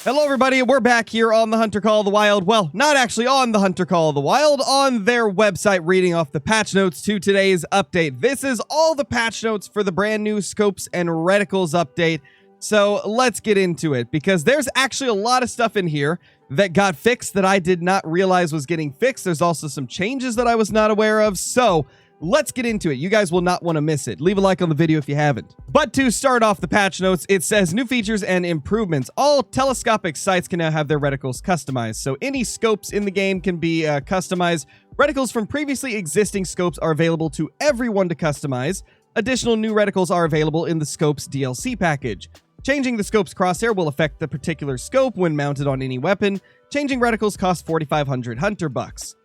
Hello everybody, we're back here on the Hunter Call of the Wild. Well, not actually on the Hunter Call of the Wild, on their website, reading off the patch notes to today's update. This is all the patch notes for the brand new scopes and reticles update. So let's get into it, because there's actually a lot of stuff in here that got fixed that I did not realize was getting fixed. There's also some changes that I was not aware of. So let's get into it. You guys will not want to miss it. Leave a like on the video if you haven't. But to start off the patch notes, it says new features and improvements. All telescopic sights can now have their reticles customized. So any scopes in the game can be customized. Reticles from previously existing scopes are available to everyone to customize. Additional new reticles are available in the scopes DLC package. Changing the scope's crosshair will affect the particular scope when mounted on any weapon. Changing reticles cost 4,500 hunter bucks.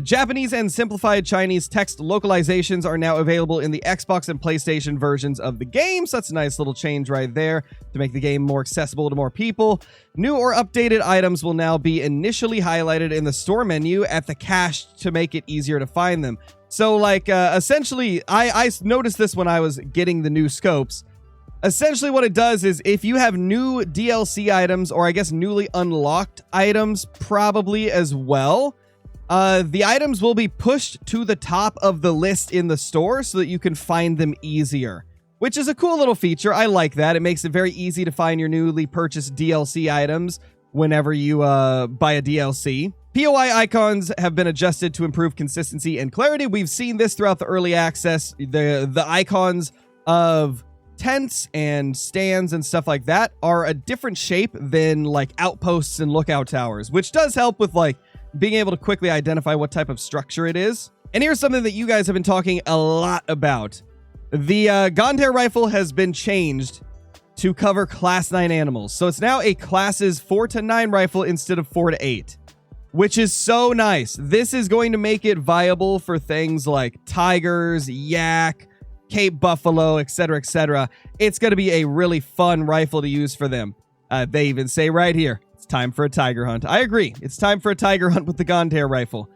Japanese and simplified Chinese text localizations are now available in the Xbox and PlayStation versions of the game, so that's a nice little change right there to make the game more accessible to more people. New or updated items will now be initially highlighted in the store menu at the cache to make it easier to find them. So, like, essentially, I noticed this when I was getting the new scopes. Essentially, what it does is if you have new DLC items, or I guess newly unlocked items probably as well, the items will be pushed to the top of the list in the store so that you can find them easier, which is a cool little feature. I like that. It makes it very easy to find your newly purchased DLC items whenever you buy a DLC. POI icons have been adjusted to improve consistency and clarity. We've seen this throughout the early access. The icons of tents and stands and stuff like that are a different shape than like outposts and lookout towers, which does help with like being able to quickly identify what type of structure it is. And here's something that you guys have been talking a lot about. The Gondar rifle has been changed to cover class 9 animals. So it's now a classes 4 to 9 rifle instead of 4 to 8, which is so nice. This is going to make it viable for things like tigers, yak, Cape buffalo, etc., etc. It's going to be a really fun rifle to use for them. They even say right here, it's time for a tiger hunt. I agree. It's time for a tiger hunt with the Gondar rifle.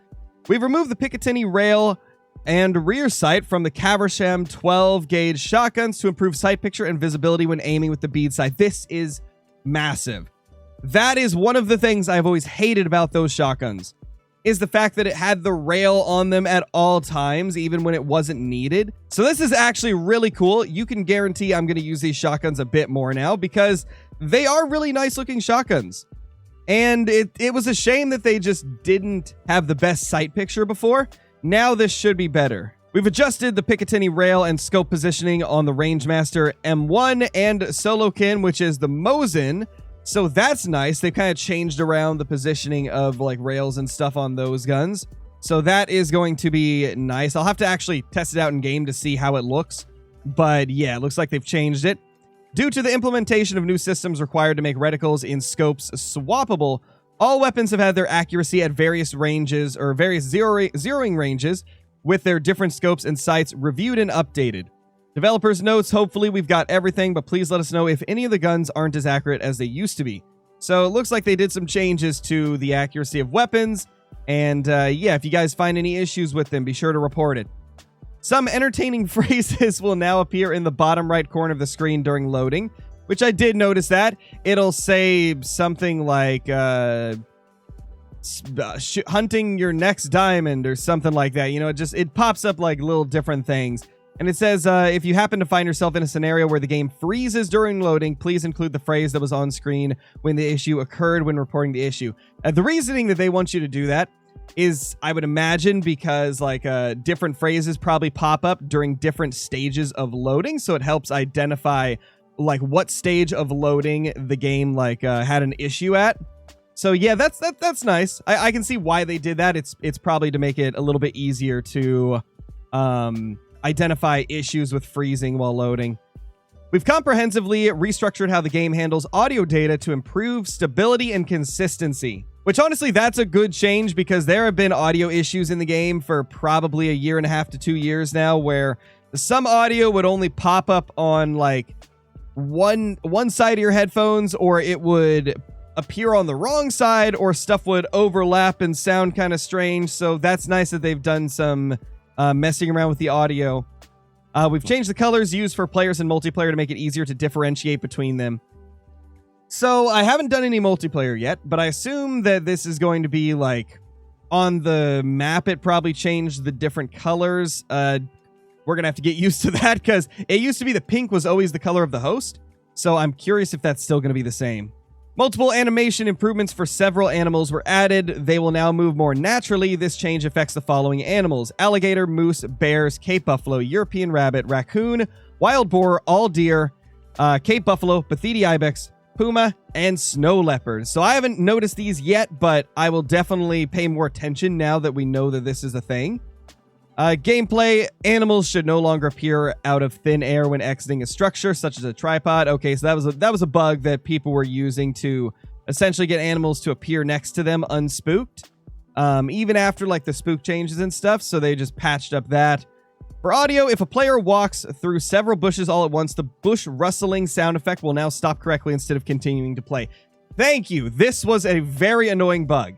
We've removed the Picatinny rail and rear sight from the Caversham 12-gauge shotguns to improve sight picture and visibility when aiming with the bead sight. This is massive. That is one of the things I've always hated about those shotguns, is the fact that it had the rail on them at all times, even when it wasn't needed. So this is actually really cool. You can guarantee I'm going to use these shotguns a bit more now because they are really nice looking shotguns. And it was a shame that they just didn't have the best sight picture before. Now this should be better. We've adjusted the Picatinny rail and scope positioning on the Rangemaster M1 and Solokin, which is the Mosin. So that's nice. They've kind of changed around the positioning of like rails and stuff on those guns. So that is going to be nice. I'll have to actually test it out in game to see how it looks. But yeah, it looks like they've changed it. Due to the implementation of new systems required to make reticles in scopes swappable, all weapons have had their accuracy at various ranges, or various zeroing ranges, with their different scopes and sights reviewed and updated. Developers notes, hopefully we've got everything, but please let us know if any of the guns aren't as accurate as they used to be. So it looks like they did some changes to the accuracy of weapons, and yeah, if you guys find any issues with them, be sure to report it. Some entertaining phrases will now appear in the bottom right corner of the screen during loading, which I did notice that. It'll say something like, hunting your next diamond or something like that. You know, it pops up like little different things. And it says, if you happen to find yourself in a scenario where the game freezes during loading, please include the phrase that was on screen when the issue occurred when reporting the issue. The reasoning that they want you to do that is, I would imagine, because like different phrases probably pop up during different stages of loading. So it helps identify like what stage of loading the game like had an issue at. So yeah, that's nice. I can see why they did that. It's probably to make it a little bit easier to identify issues with freezing while loading. We've comprehensively restructured how the game handles audio data to improve stability and consistency. Which honestly, that's a good change, because there have been audio issues in the game for probably 1.5 to 2 years now, where some audio would only pop up on like one side of your headphones, or it would appear on the wrong side, or stuff would overlap and sound kind of strange. So that's nice that they've done some messing around with the audio. We've changed the colors used for players in multiplayer to make it easier to differentiate between them. So I haven't done any multiplayer yet, but I assume that this is going to be like on the map. It probably changed the different colors. We're going to have to get used to that because it used to be the pink was always the color of the host. So I'm curious if that's still going to be the same. Multiple animation improvements for several animals were added. They will now move more naturally. This change affects the following animals: alligator, moose, bears, Cape buffalo, European rabbit, raccoon, wild boar, all deer, Cape buffalo, Pathiti ibex, puma, and snow leopard. So I haven't noticed these yet, but I will definitely pay more attention now that we know that this is a thing. Gameplay: animals should no longer appear out of thin air when exiting a structure, such as a tripod. Okay, so that was a bug that people were using to essentially get animals to appear next to them unspooked, even after like the spook changes and stuff. So they just patched up that. For audio, if a player walks through several bushes all at once, the bush rustling sound effect will now stop correctly instead of continuing to play. Thank you. This was a very annoying bug.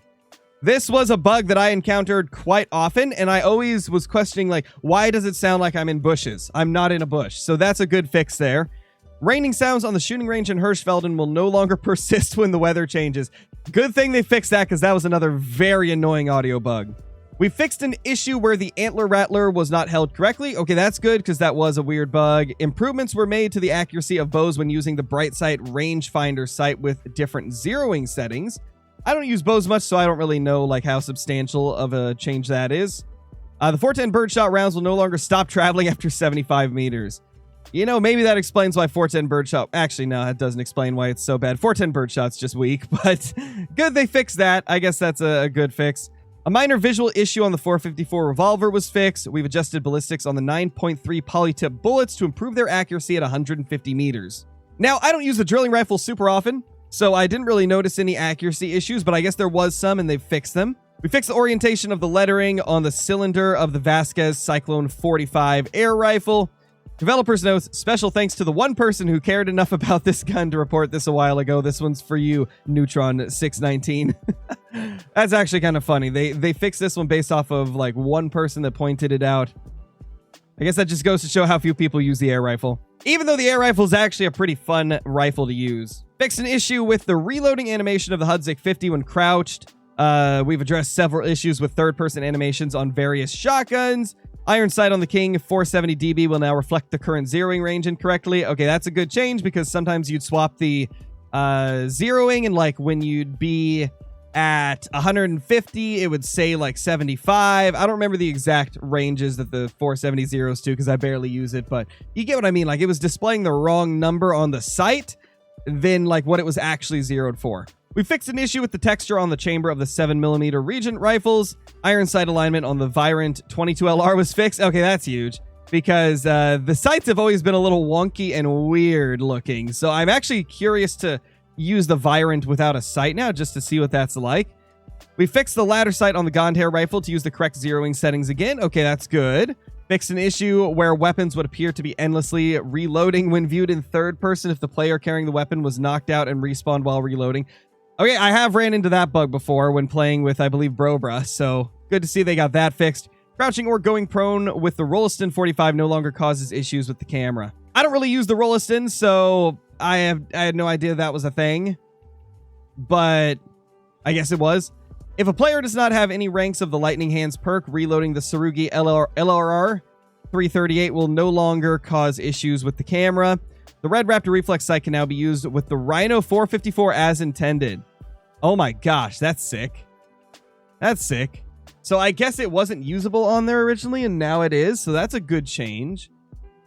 This was a bug that I encountered quite often, and I always was questioning, like, why does it sound like I'm in bushes? I'm not in a bush. So that's a good fix there. Raining sounds on the shooting range in Hirschfelden will no longer persist when the weather changes. Good thing they fixed that, because that was another very annoying audio bug. We fixed an issue where the antler rattler was not held correctly. Okay, that's good, because that was a weird bug. Improvements were made to the accuracy of bows when using the bright sight rangefinder sight with different zeroing settings. I don't use bows much, so I don't really know like how substantial of a change that is. The 410 birdshot rounds will no longer stop traveling after 75 meters. You know, maybe that explains why 410 birdshot... Actually, no, that doesn't explain why it's so bad. 410 birdshot's just weak, but good they fixed that. I guess that's a good fix. A minor visual issue on the 454 revolver was fixed. We've adjusted ballistics on the 9.3 polytip bullets to improve their accuracy at 150 meters. Now, I don't use the drilling rifle super often, so I didn't really notice any accuracy issues, but I guess there was some and they've fixed them. We fixed the orientation of the lettering on the cylinder of the Vasquez Cyclone 45 air rifle. Developers notes, special thanks to the one person who cared enough about this gun to report this a while ago. This one's for you, Neutron 619. That's actually kind of funny. They fixed this one based off of like one person that pointed it out. I guess that just goes to show how few people use the air rifle. Even though the air rifle is actually a pretty fun rifle to use. Fixed an issue with the reloading animation of the Hudzik 50 when crouched. We've addressed several issues with third-person animations on various shotguns. Iron sight on the King 470 dB will now reflect the current zeroing range incorrectly. Okay, that's a good change because sometimes you'd swap the zeroing and like when you'd be at 150, it would say like 75. I don't remember the exact ranges that the 470 zeros to because I barely use it, but you get what I mean. Like it was displaying the wrong number on the sight than like what it was actually zeroed for. We fixed an issue with the texture on the chamber of the 7mm Regent rifles. Iron sight alignment on the Virant 22LR was fixed. Okay, that's huge because the sights have always been a little wonky and weird looking. So I'm actually curious to use the Virant without a sight now just to see what that's like. We fixed the ladder sight on the Gondhair rifle to use the correct zeroing settings again. Okay, that's good. Fixed an issue where weapons would appear to be endlessly reloading when viewed in third person if the player carrying the weapon was knocked out and respawned while reloading. Okay, I have ran into that bug before when playing with, I believe, Brobra, so good to see they got that fixed. Crouching or going prone with the Rolliston 45 no longer causes issues with the camera. I don't really use the Rolliston, so I had no idea that was a thing, but I guess it was. If a player does not have any ranks of the Lightning Hands perk, reloading the Tsurugi LRR 338 will no longer cause issues with the camera. The Red Raptor Reflex sight can now be used with the Rhino 454 as intended. Oh my gosh, that's sick. That's sick. So I guess it wasn't usable on there originally, and now it is, so that's a good change.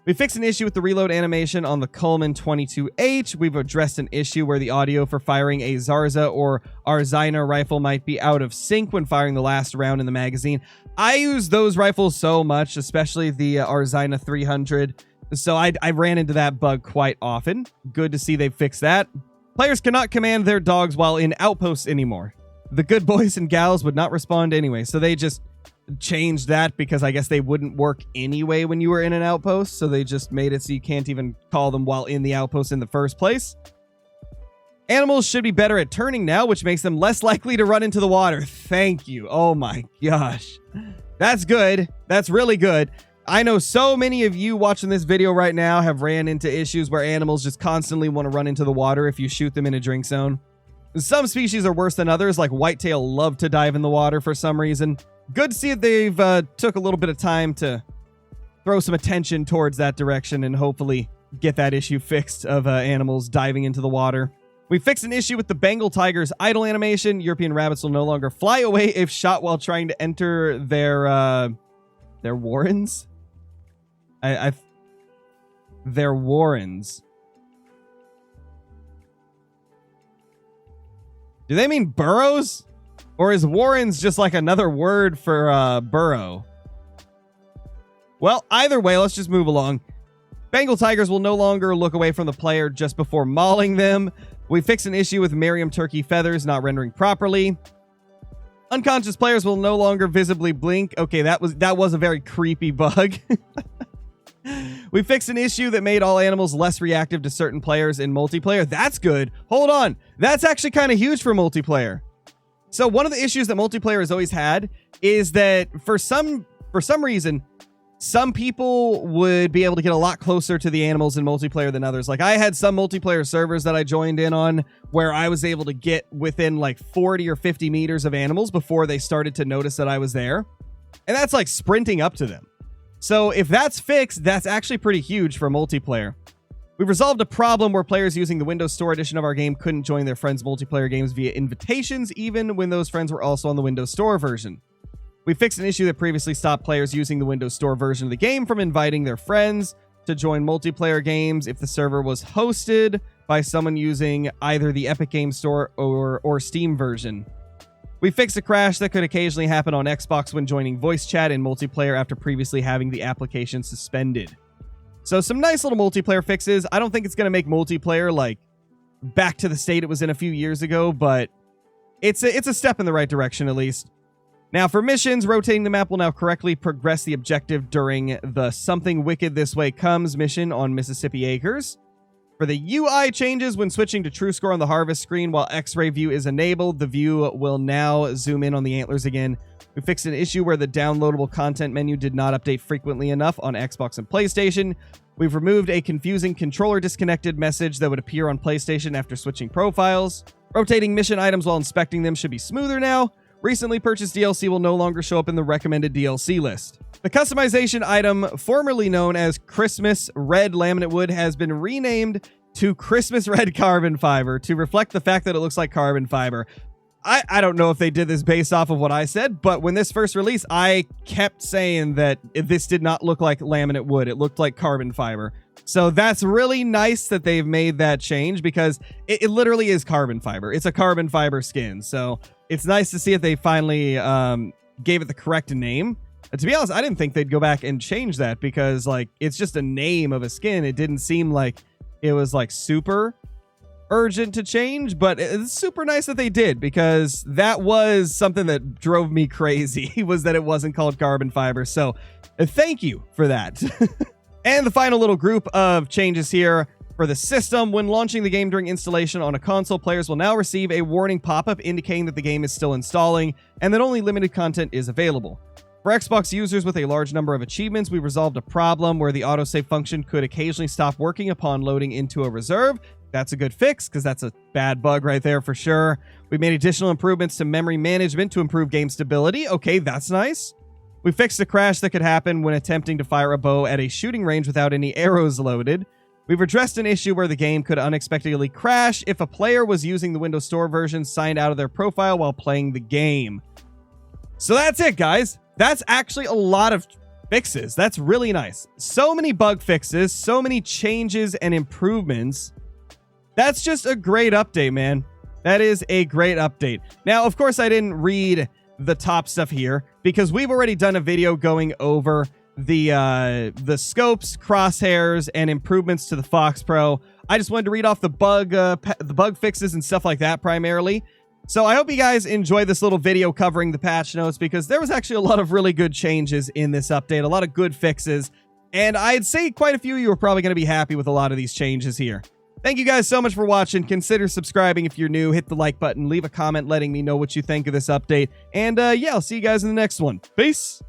We fixed an issue with the reload animation on the Coleman 22H. We've addressed an issue where the audio for firing a Zarza or Arzina rifle might be out of sync when firing the last round in the magazine. I use those rifles so much, especially the Arzina 300. So I ran into that bug quite often. Good to see they fixed that. Players cannot command their dogs while in outposts anymore. The good boys and gals would not respond anyway, so they just changed that because I guess they wouldn't work anyway when you were in an outpost, so they just made it so you can't even call them while in the outpost in the first place. Animals should be better at turning now, which makes them less likely to run into the water. Thank you. Oh my gosh. That's good. That's really good. I know so many of you watching this video right now have ran into issues where animals just constantly want to run into the water if you shoot them in a drink zone. Some species are worse than others, like whitetail love to dive in the water for some reason. Good to see that they've took a little bit of time to throw some attention towards that direction and hopefully get that issue fixed of animals diving into the water. We fixed an issue with the Bengal tiger's idle animation. European rabbits will no longer fly away if shot while trying to enter their warrens. Their warrens. Do they mean burrows? Or is warrens just like another word for burrow? Well, either way, let's just move along. Bengal tigers will no longer look away from the player just before mauling them. We fixed an issue with Merriam turkey feathers not rendering properly. Unconscious players will no longer visibly blink. Okay, that was a very creepy bug. We fixed an issue that made all animals less reactive to certain players in multiplayer. That's good. Hold on. That's actually kind of huge for multiplayer. So one of the issues that multiplayer has always had is that for some reason, some people would be able to get a lot closer to the animals in multiplayer than others. Like I had some multiplayer servers that I joined in on where I was able to get within like 40 or 50 meters of animals before they started to notice that I was there. And that's like sprinting up to them. So if that's fixed, that's actually pretty huge for multiplayer. We've resolved a problem where players using the Windows Store edition of our game couldn't join their friends' multiplayer games via invitations, even when those friends were also on the Windows Store version. We fixed an issue that previously stopped players using the Windows Store version of the game from inviting their friends to join multiplayer games if the server was hosted by someone using either the Epic Games Store or Steam version. We fixed a crash that could occasionally happen on Xbox when joining voice chat in multiplayer after previously having the application suspended. So some nice little multiplayer fixes. I don't think it's going to make multiplayer like back to the state it was in a few years ago, but it's a step in the right direction at least. Now for missions, rotating the map will now correctly progress the objective during the Something Wicked This Way Comes mission on Mississippi Acres. For the UI changes, when switching to True Score on the harvest screen while X-ray view is enabled, the view will now zoom in on the antlers again. We fixed an issue where the downloadable content menu did not update frequently enough on Xbox and PlayStation. We've removed a confusing controller disconnected message that would appear on PlayStation after switching profiles. Rotating mission items while inspecting them should be smoother now. Recently purchased DLC will no longer show up in the recommended DLC list. The customization item, formerly known as Christmas Red Laminate Wood, has been renamed to Christmas Red Carbon Fiber to reflect the fact that it looks like carbon fiber. I don't know if they did this based off of what I said, but when this first released, I kept saying that this did not look like laminate wood. It looked like carbon fiber. So that's really nice that they've made that change because it literally is carbon fiber. It's a carbon fiber skin. So it's nice to see if they finally gave it the correct name. To be honest, I didn't think they'd go back and change that because like it's just a name of a skin. It didn't seem like it was like super urgent to change, but it's super nice that they did because that was something that drove me crazy was that it wasn't called carbon fiber. So thank you for that. And the final little group of changes here for the system. When launching the game during installation on a console, players will now receive a warning pop-up indicating that the game is still installing and that only limited content is available. For Xbox users with a large number of achievements, we resolved a problem where the autosave function could occasionally stop working upon loading into a reserve. That's a good fix because that's a bad bug right there for sure. We made additional improvements to memory management to improve game stability. Okay, that's nice. We fixed a crash that could happen when attempting to fire a bow at a shooting range without any arrows loaded. We've addressed an issue where the game could unexpectedly crash if a player was using the Windows Store version signed out of their profile while playing the game. So that's it, guys. That's actually a lot of fixes. That's really nice. So many bug fixes, so many changes and improvements. That's just a great update, man. That is a great update. Now, of course, I didn't read the top stuff here because we've already done a video going over the scopes, crosshairs, and improvements to the Fox Pro. I just wanted to read off the bug fixes and stuff like that primarily. So I hope you guys enjoyed this little video covering the patch notes because there was actually a lot of really good changes in this update, a lot of good fixes, and I'd say quite a few of you are probably going to be happy with a lot of these changes here. Thank you guys so much for watching. Consider subscribing if you're new. Hit the like button. Leave a comment letting me know what you think of this update. And yeah, I'll see you guys in the next one. Peace.